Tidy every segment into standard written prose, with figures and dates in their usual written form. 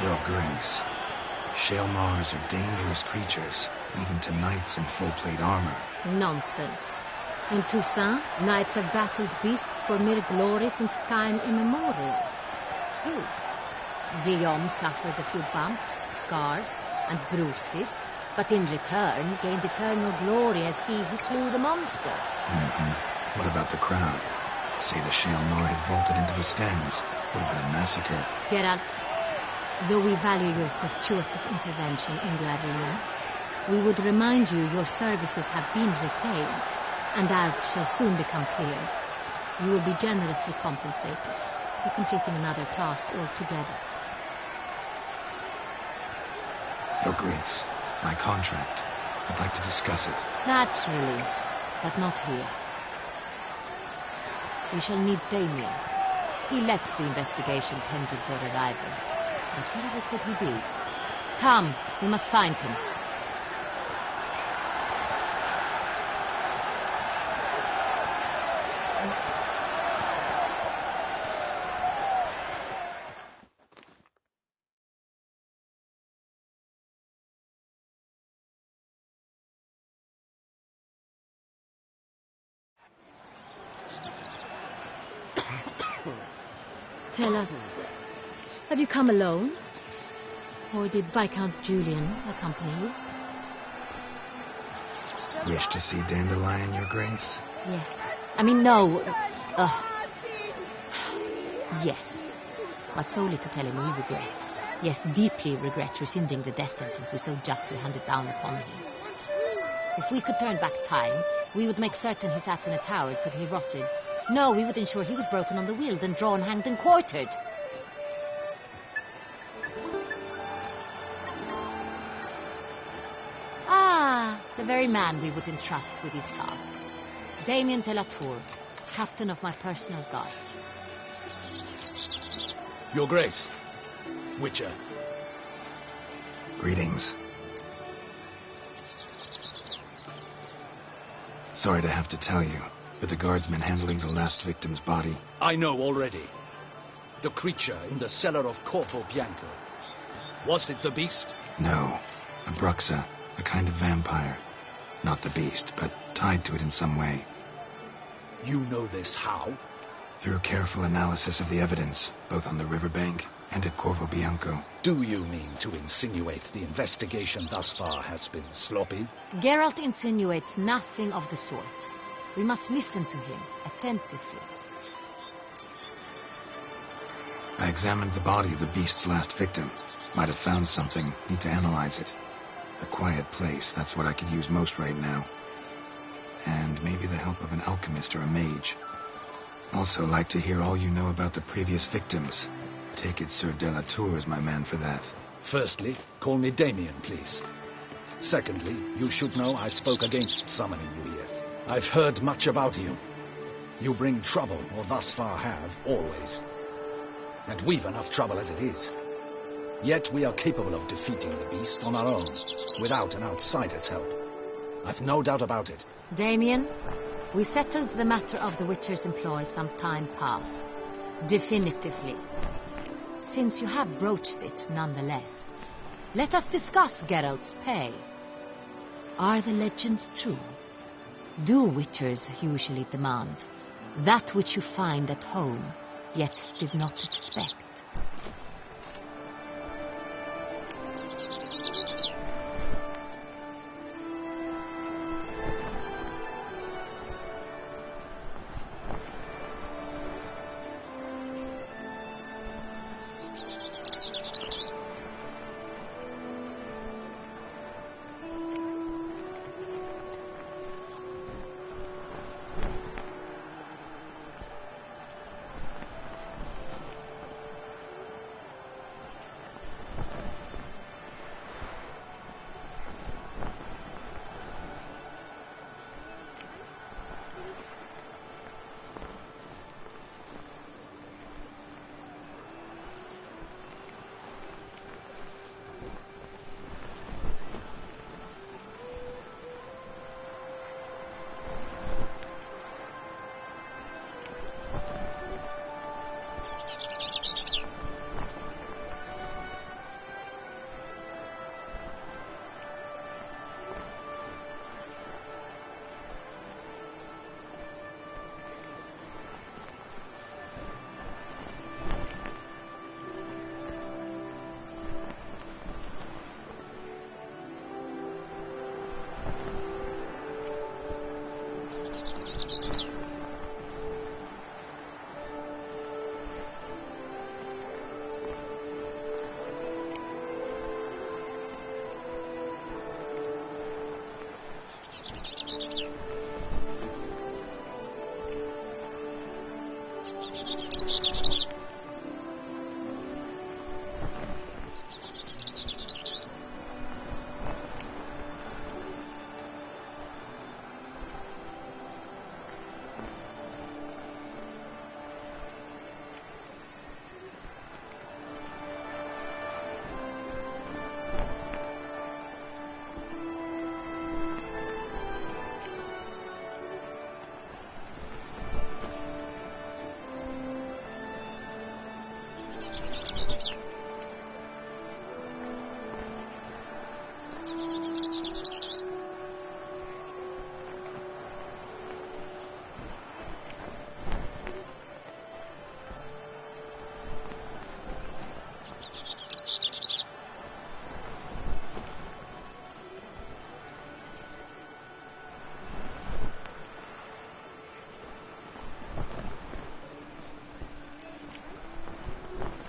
Your Grace, Shaelmars are dangerous creatures, even to knights in full-plate armor. Nonsense. In Toussaint, knights have battled beasts for mere glory since time immemorial. True. Guillaume suffered a few bumps, scars, and bruises, but in return gained eternal glory as he who slew the monster. What about the crowd? Say the Shaelmar had vaulted into the stands. Would have been a massacre. Geralt, though we value your fortuitous intervention in the arena, we would remind you your services have been retained, and as shall soon become clear, you will be generously compensated for completing another task altogether. Your Grace, my contract. I'd like to discuss it. Naturally, but not here. We shall need Damien. He led the investigation pending your arrival. But wherever could he be? Come, we must find him. Tell us, have you come alone? Or did Viscount Julian accompany you? Wish to see Dandelion, Your Grace? Yes. I mean, no. Yes. But solely to tell him we regret. Yes, deeply regret rescinding the death sentence we so justly handed down upon him. If we could turn back time, we would make certain he sat in a tower till he rotted. No, we would ensure he was broken on the wheel, then drawn, hanged, and quartered. Ah, the very man we would entrust with these tasks. Damien de la Tour, captain of my personal guard. Your Grace, Witcher. Greetings. Sorry to have to tell you, but the guardsmen handling the last victim's body... I know already. The creature in the cellar of Corpo Bianco. Was it the beast? No. A Bruxa, a kind of vampire. Not the beast, but tied to it in some way. You know this how? Through careful analysis of the evidence, both on the riverbank and at Corvo Bianco. Do you mean to insinuate the investigation thus far has been sloppy? Geralt insinuates nothing of the sort. We must listen to him attentively. I examined the body of the beast's last victim. Might have found something. Need to analyze it. A quiet place, that's what I could use most right now. And maybe the help of an alchemist or a mage. Also like to hear all you know about the previous victims. Take it Sir de la Tour is my man for that. Firstly, call me Damien, please. Secondly, you should know I spoke against summoning you here. I've heard much about you. You bring trouble, or thus far have, always. And we've enough trouble as it is. Yet we are capable of defeating the beast on our own, without an outsider's help. I've no doubt about it. Damien, we settled the matter of the Witcher's employ some time past. Definitively. Since you have broached it nonetheless, let us discuss Geralt's pay. Are the legends true? Do Witchers usually demand that which you find at home, yet did not expect?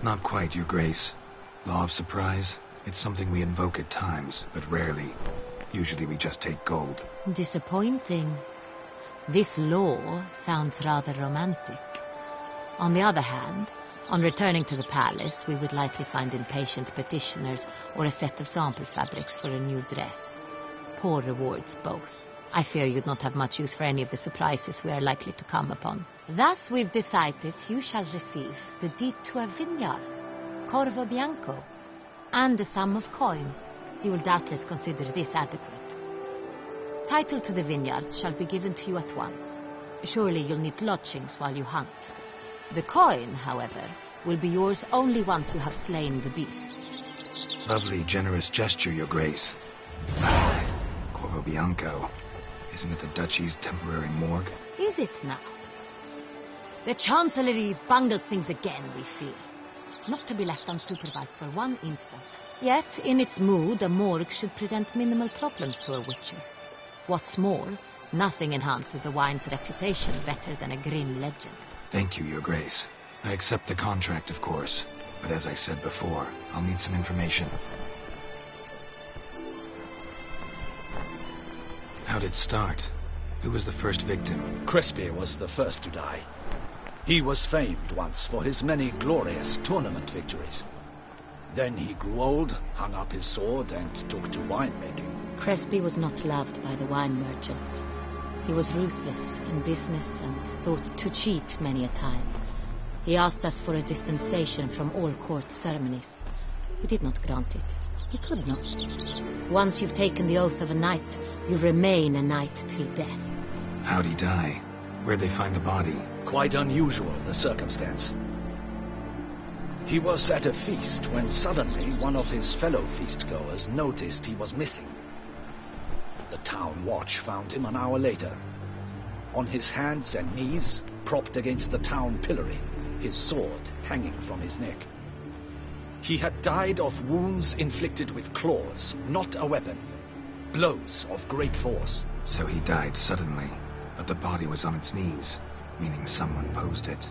Not quite, Your Grace. Law of surprise, it's something we invoke at times, but rarely. Usually we just take gold. Disappointing. This law sounds rather romantic. On the other hand, on returning to the palace, we would likely find impatient petitioners or a set of sample fabrics for a new dress. Poor rewards both. I fear you'd not have much use for any of the surprises we are likely to come upon. Thus we've decided you shall receive the deed to a vineyard, Corvo Bianco, and the sum of coin. You will doubtless consider this adequate. Title to the vineyard shall be given to you at once. Surely you'll need lodgings while you hunt. The coin, however, will be yours only once you have slain the beast. Lovely, generous gesture, Your Grace. Corvo Bianco. Isn't it the Duchy's temporary morgue? Is it now? The Chancellery's bungled things again, we fear. Not to be left unsupervised for one instant. Yet, in its mood, a morgue should present minimal problems to a witcher. What's more, nothing enhances a wine's reputation better than a grim legend. Thank you, Your Grace. I accept the contract, of course. But as I said before, I'll need some information. How'd it start? Who was the first victim? Crespi was the first to die. He was famed once for his many glorious tournament victories. Then he grew old, hung up his sword, and took to winemaking. Crespi was not loved by the wine merchants. He was ruthless in business and thought to cheat many a time. He asked us for a dispensation from all court ceremonies. We did not grant it. He could not. Once you've taken the oath of a knight, you remain a knight till death. How'd he die? Where'd they find the body? Quite unusual, the circumstance. He was at a feast when suddenly one of his fellow feastgoers noticed he was missing. The town watch found him an hour later. On his hands and knees, propped against the town pillory, his sword hanging from his neck. He had died of wounds inflicted with claws, not a weapon. Blows of great force. So he died suddenly, but the body was on its knees, meaning someone posed it.